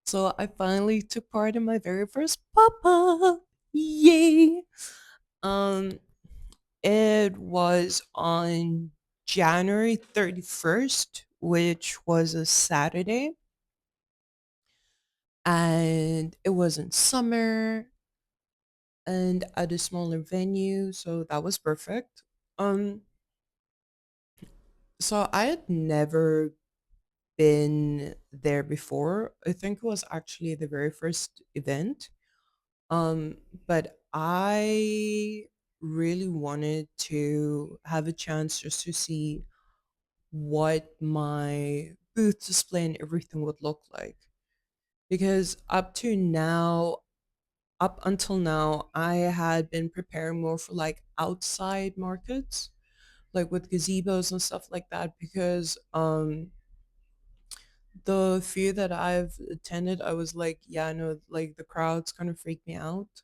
So I finally took part in my very first pop-up. Yay! Um, it was on January 31st, which was a Saturday, and it was in summer and at a smaller venue, so that was perfect. Um, so I had never been there before. I think it was actually the very first event. Um, but I really wanted to have a chance just to see what my booth display and everything would look like. Because up until now, I had been preparing more for like outside markets, like with gazebos and stuff like that, because the few that I've attended, I was like, yeah, no, like the crowds kind of freak me out.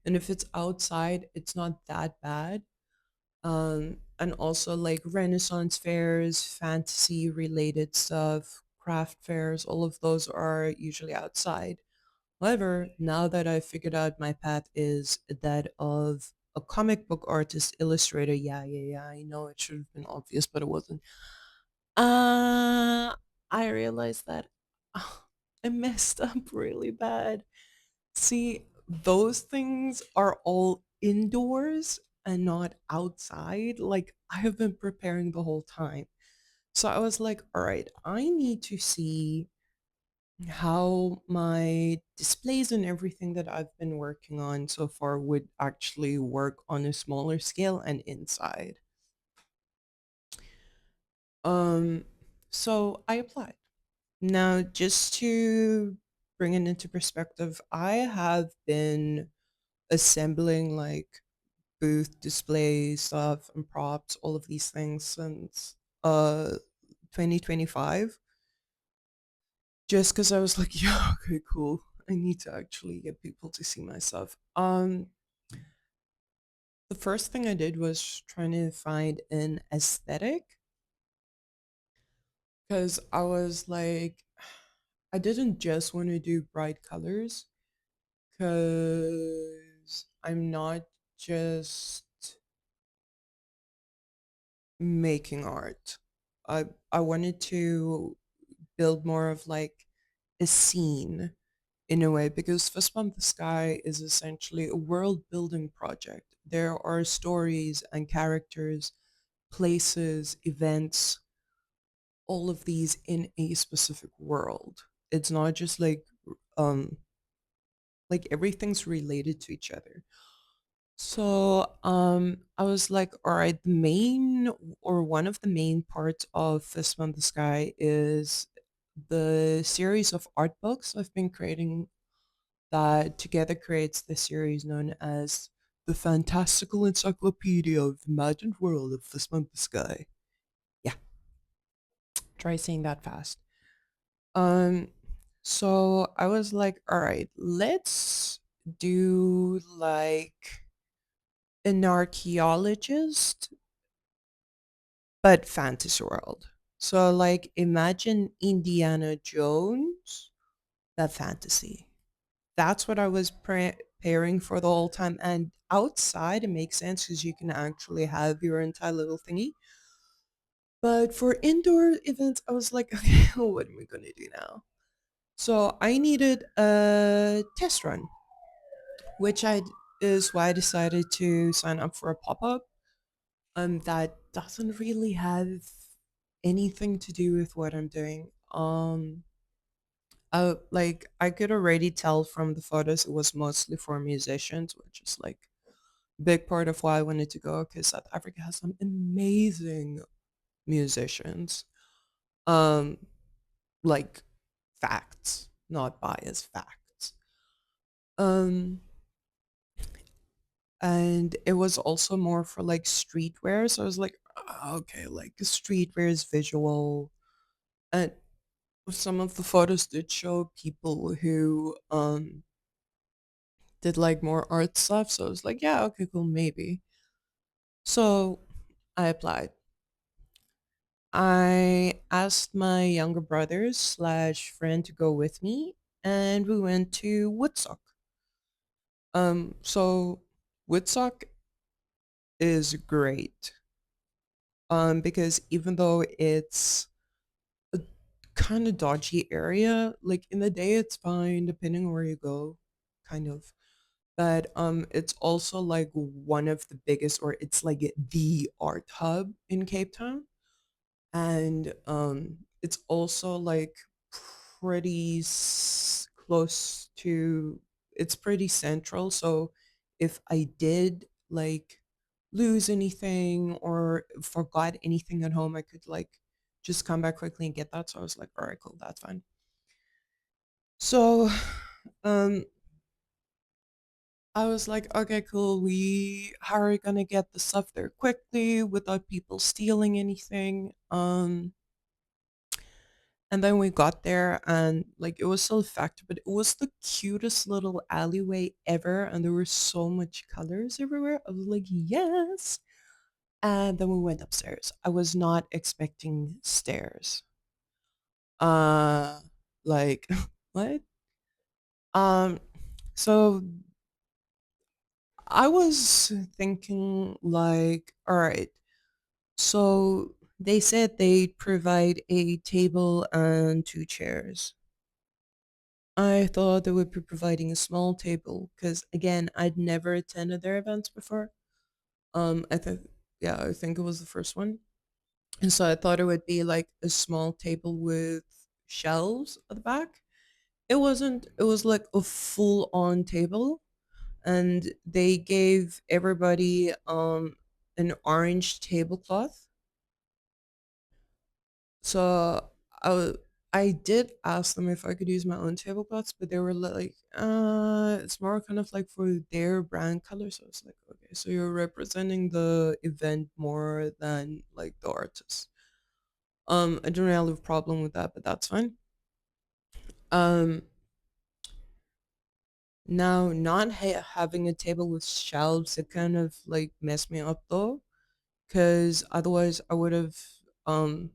And if it's outside, it's not that bad. And also like Renaissance fairs, fantasy related stuff, craft fairs, all of those are usually outside. However, now that I've figured out my path is that of a comic book artist, illustrator, yeah, I know it should have been obvious, but it wasn't. Uh, I realized that I messed up really bad. See, those things are all indoors and not outside. Like, I have been preparing the whole time. So I was like, all right, I need to see how my displays and everything that I've been working on so far would actually work on a smaller scale and inside. Um, so I applied. Now, just to bring it into perspective, I have been assembling like booth display stuff and props, all of these things since 2025. Just because I was like, yeah, okay, cool. I need to actually get people to see my stuff. The first thing I did was trying to find an aesthetic because I was like, I didn't just want to do bright colors because I'm not just making art. I wanted to build more of like a scene in a way because Fist Bump the Sky is essentially a world building project. There are stories and characters, places, events, all of these in a specific world. It's not just um like everything's related to each other. So I was like, all right, the main or one of the main parts of Fist Bump the Sky is the series of art books I've been creating that together creates the series known as the Fantastical Encyclopedia of the Imagined World of Fist Bump the Sky. Yeah, try saying that fast. Um, so I was like, all right, let's do like an archaeologist, but fantasy world. So like imagine Indiana Jones, that fantasy. That's what I was preparing for the whole time. And outside, it makes sense because you can actually have your entire little thingy. But for indoor events, I was like, okay, what am I going to do now? So I needed a test run, which is why I decided to sign up for a pop up. That doesn't really have anything to do with what I'm doing. I could already tell from the photos it was mostly for musicians, which is like big part of why I wanted to go because South Africa has some amazing musicians. Um, like facts, not biased facts. Um, and it was also more for like streetwear. So I was like, "Ah, okay, like streetwear is visual. And some of the photos did show people who did like more art stuff. So I was like, yeah, okay, cool, maybe. So I applied. I asked my younger brothers slash friend to go with me. and we went to Woodstock. So Woodstock is great. Because even though it's a kind of dodgy area, like in the day it's fine depending on where you go, kind of. But it's also like one of the biggest, or it's like the art hub in Cape Town. And it's also like close to, it's pretty central, so if I did like lose anything or forgot anything at home, I could like just come back quickly and get that. So I was like, all right, cool, that's fine. So um I was like, okay, cool, we how are we gonna get the stuff there quickly without people stealing anything? And then we got there and like it was still factory, but it was the cutest little alleyway ever. And there were so much colors everywhere. I was like, yes. And then we went upstairs. I was not expecting stairs. Uh like what? Um so I was thinking like, all right, so they said they'd provide a table and two chairs. I thought they would be providing a small table because again, I'd never attended their events before. I think yeah, I think it was the first one. And so I thought it would be like a small table with shelves at the back. It wasn't. It was like a full on table and they gave everybody an orange tablecloth. So I I did ask them if I could use my own tablecloths, but they were like, it's more kind of like for their brand color. So I was like, okay, so you're representing the event more than like the artist. I don't really have a problem with that, but that's fine. Um, Now not having a table with shelves, it kind of like messed me up though, because otherwise I would have um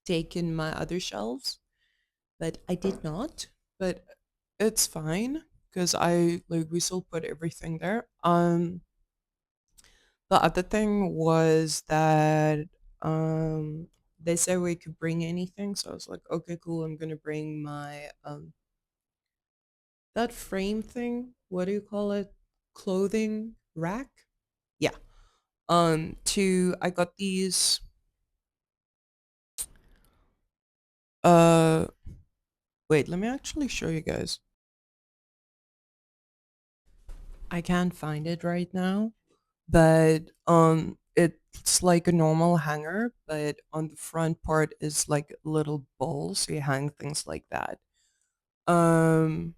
taken my other shelves, but I did not. But it's fine because I like we still put everything there. The other thing was that they said we could bring anything, so I was like, okay, cool. I'm gonna bring my that frame thing. What do you call it? Clothing rack. Yeah. To I got these. Uh, Wait. Let me actually show you guys. I can't find it right now, but it's like a normal hanger, but on the front part is like a little bowl, so you hang things like that. Um,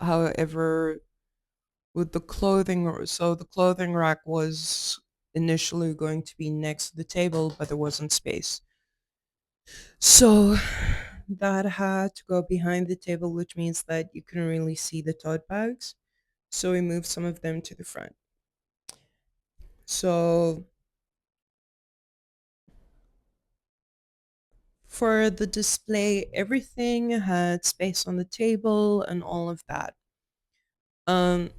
However, with the so the clothing rack was initially going to be next to the table, but there wasn't space. So that had to go behind the table, which means that you couldn't really see the tote bags. So we moved some of them to the front. So for the display, everything had space on the table and all of that. Um,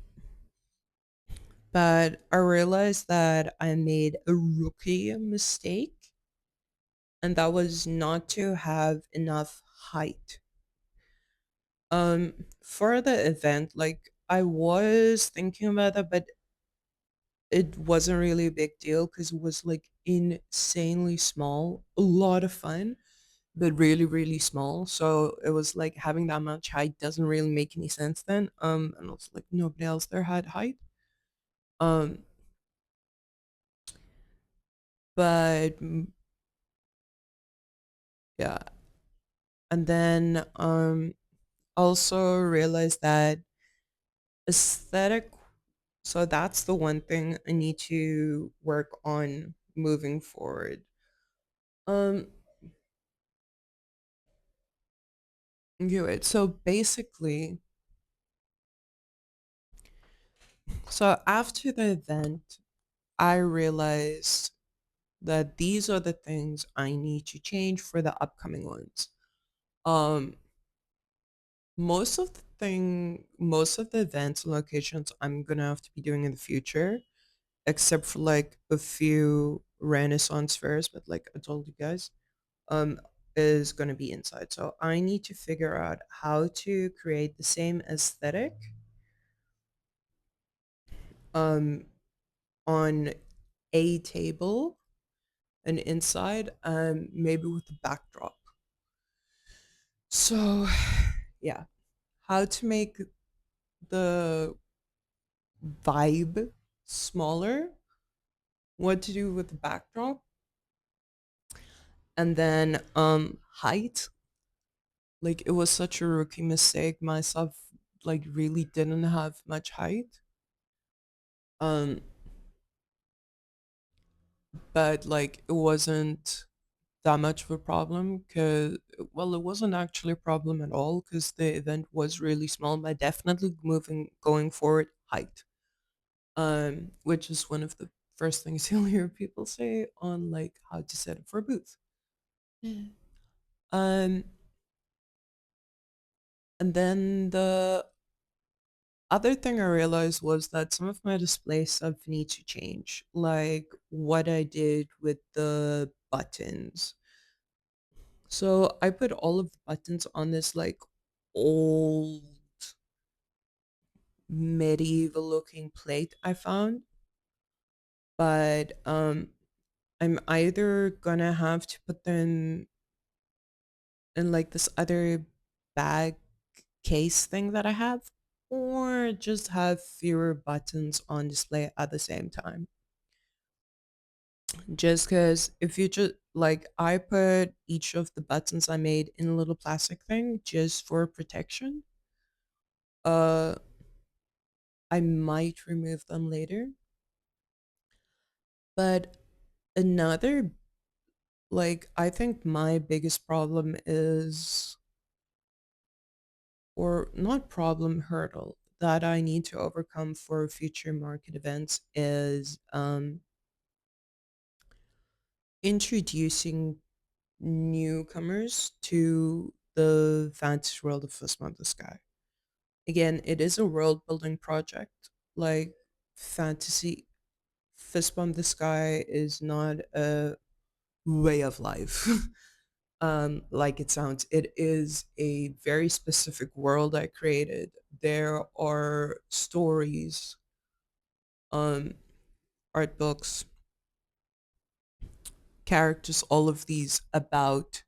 but I realized that I made a rookie mistake, and that was not to have enough height. For the event, like I was thinking about that, but it wasn't really a big deal because it was like insanely small, a lot of fun, but really, really small. So it was like having that much height doesn't really make any sense then. And also like nobody else there had height. Um, but yeah, and then also realized that aesthetic. So that's the one thing I need to work on moving forward. Um, okay, wait. So basically, so after the event, I realized that these are the things I need to change for the upcoming ones. Um, most of the events and locations I'm gonna have to be doing in the future, except for like a few Renaissance fairs, but like I told you guys, um, is gonna be inside. So I need to figure out how to create the same aesthetic, um, on a table and inside, maybe with a backdrop. So, yeah, how to make the vibe smaller, what to do with the backdrop, and then height. Like it was such a rookie mistake. Myself like really didn't have much height. Um, but like it wasn't that much of a problem because, well, it wasn't actually a problem at all because the event was really small. But definitely moving going forward, height. Which is one of the first things you'll hear people say on like how to set up for a booth. Mm. Um, and then the other thing I realized was that some of my display stuff need to change, like what I did with the buttons. So I put all of the buttons on this like old medieval looking plate I found, but I'm either gonna have to put them in like this other bag case thing that I have, or just have fewer buttons on display at the same time. Just because if you just like, I put each of the buttons I made in a little plastic thing just for protection. Uh, I might remove them later. But another, like, I think my biggest problem is, or not problem, hurdle that I need to overcome for future market events is introducing newcomers to the fantasy world of Fistmon the Sky. Again, it is a world building project. Like fantasy, Fistbomb the Sky is not a way of life. Like it sounds. It is a very specific world I created. There are stories, um, art books, characters, all of these about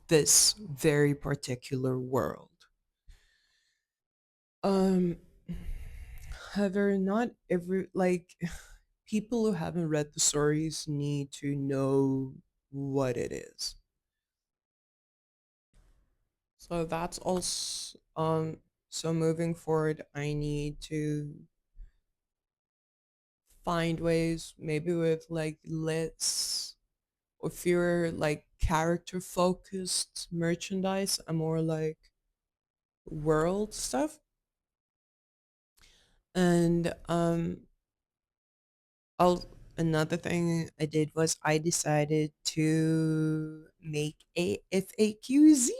this very particular world. Um, however, not every like people who haven't read the stories need to know what it is. So that's also so moving forward I need to find ways maybe with like less or fewer like character focused merchandise and more like world stuff. And I'll another thing I did was I decided to make a FAQ zine.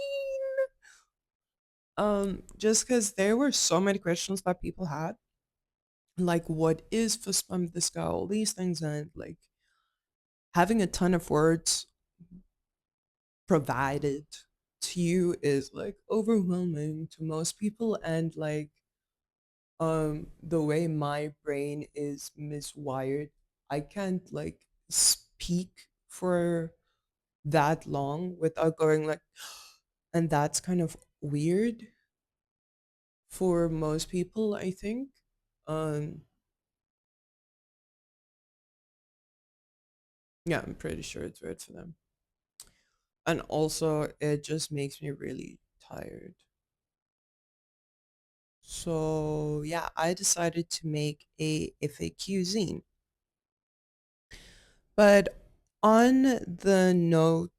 Just because there were so many questions that people had, like what is for spam this guy, all these things, and like having a ton of words provided to you is like overwhelming to most people, and like the way my brain is miswired, I can't like speak for that long without going like, and that's kind of weird for most people, I think. um yeah, I'm pretty sure it's weird for them, and also it just makes me really tired. So yeah, I decided to make a FAQ zine. But on the note,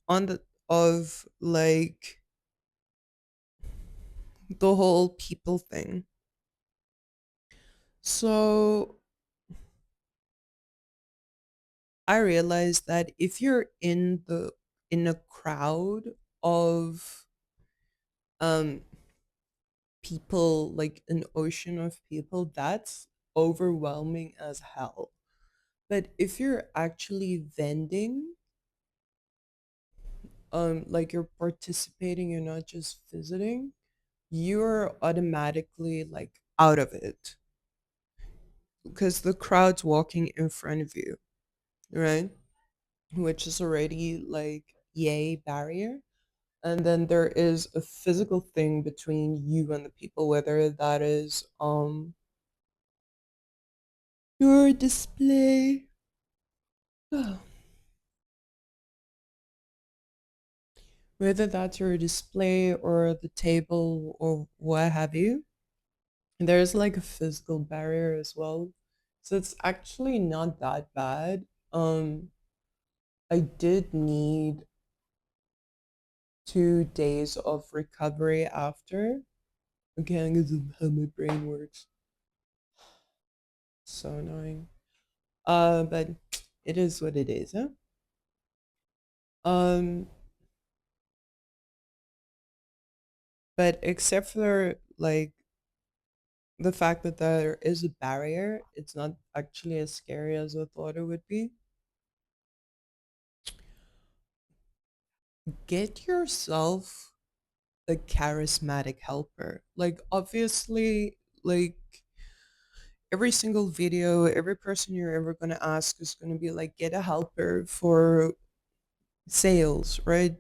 on the of like the whole people thing. So I realized that if you're in a crowd of um people, like an ocean of people, that's overwhelming as hell. But if you're actually vending, like you're participating, you're not just visiting, you're automatically like out of it because the crowd's walking in front of you, right? Which is already like yay barrier. And then there is a physical thing between you and the people, whether that is your display, whether that's your display or the table or what have you. There's like a physical barrier as well. So it's actually not that bad. I did need 2 days of recovery after. Again, because of how my brain works. So annoying. But it is what it is, huh? Um, but except for like the fact that there is a barrier, it's not actually as scary as I thought it would be. Get yourself a charismatic helper. Like obviously, like every single video, every person you're ever gonna ask is gonna be like, get a helper for sales, right?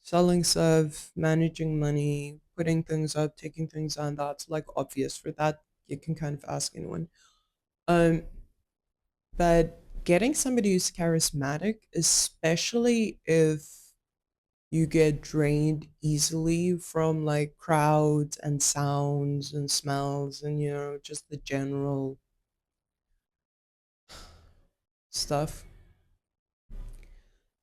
Selling stuff, managing money, putting things up, taking things on. That's like obvious. For that, you can kind of ask anyone. Um, but getting somebody who's charismatic, especially if you get drained easily from like crowds and sounds and smells and just the general stuff,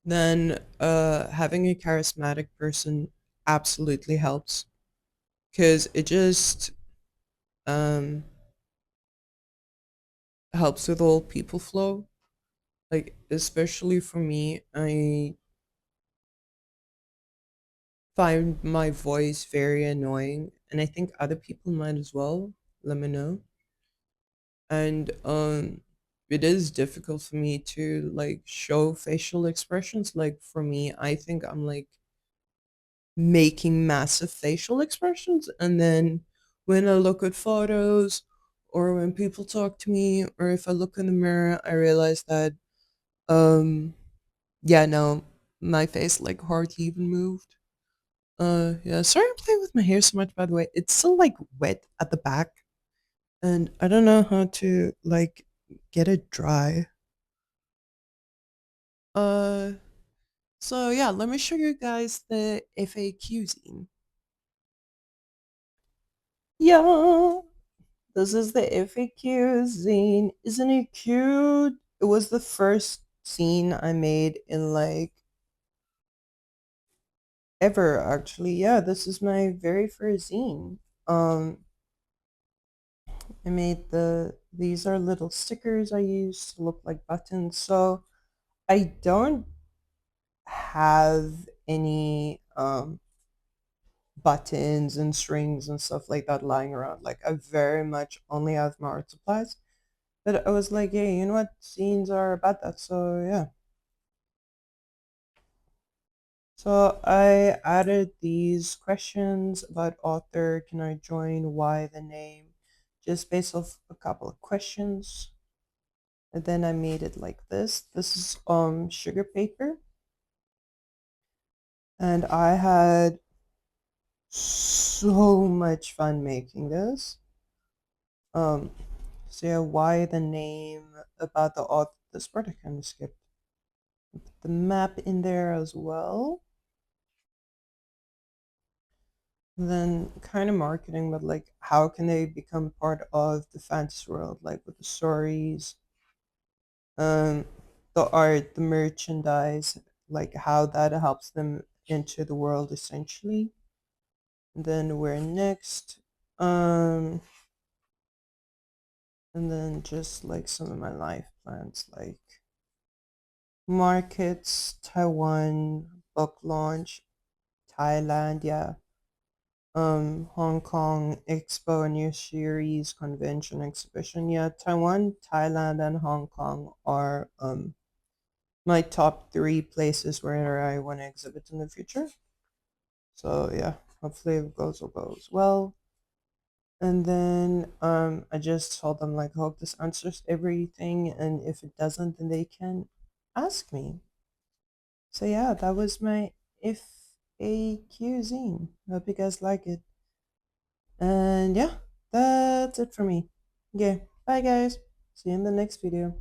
then having a charismatic person absolutely helps because it just um helps with the whole people flow. Like especially for me, I find my voice very annoying, and I think other people might as well. Let me know. And it is difficult for me to like show facial expressions. Like for me, I think I'm like making massive facial expressions, and then when I look at photos or when people talk to me or if I look in the mirror, I realize that um yeah, no, my face like hardly even moved. Yeah, sorry I'm playing with my hair so much, by the way. It's still like wet at the back, and I don't know how to like get it dry. Uh, so yeah, let me show you guys the FAQ zine. Yeah, this is the FAQ zine. Isn't it cute? It was the first zine I made in like ever, actually. Yeah, this is my very first zine. Um, I made these are little stickers I use to look like buttons. So I don't have any buttons and strings and stuff like that lying around. Like I very much only have my art supplies. But I was like, yeah, you know what? Scenes are about that. So yeah. So I added these questions about author, can I join, why the name, just based off a couple of questions. And then I made it like this. This is sugar paper. And I had so much fun making this. Um, so yeah, why the name, about the author, this part I kind of skipped. Put the map in there as well. And then kind of marketing, but like how can they become part of the fantasy world, like with the stories, um, the art, the merchandise, like how that helps them into the world essentially. And then where next? Um, and then just like some of my life plans, like markets, Taiwan, book launch, Thailand, yeah. Hong Kong Expo, New Series, Convention, Exhibition. Yeah, Taiwan, Thailand, and Hong Kong are my top three places where I want to exhibit in the future. So yeah, hopefully it goes well. And then I just told them like hope this answers everything, and if it doesn't, then they can ask me. So yeah, that was my FAQ zine. Hope you guys like it. And yeah, that's it for me. Okay, bye guys. See you in the next video.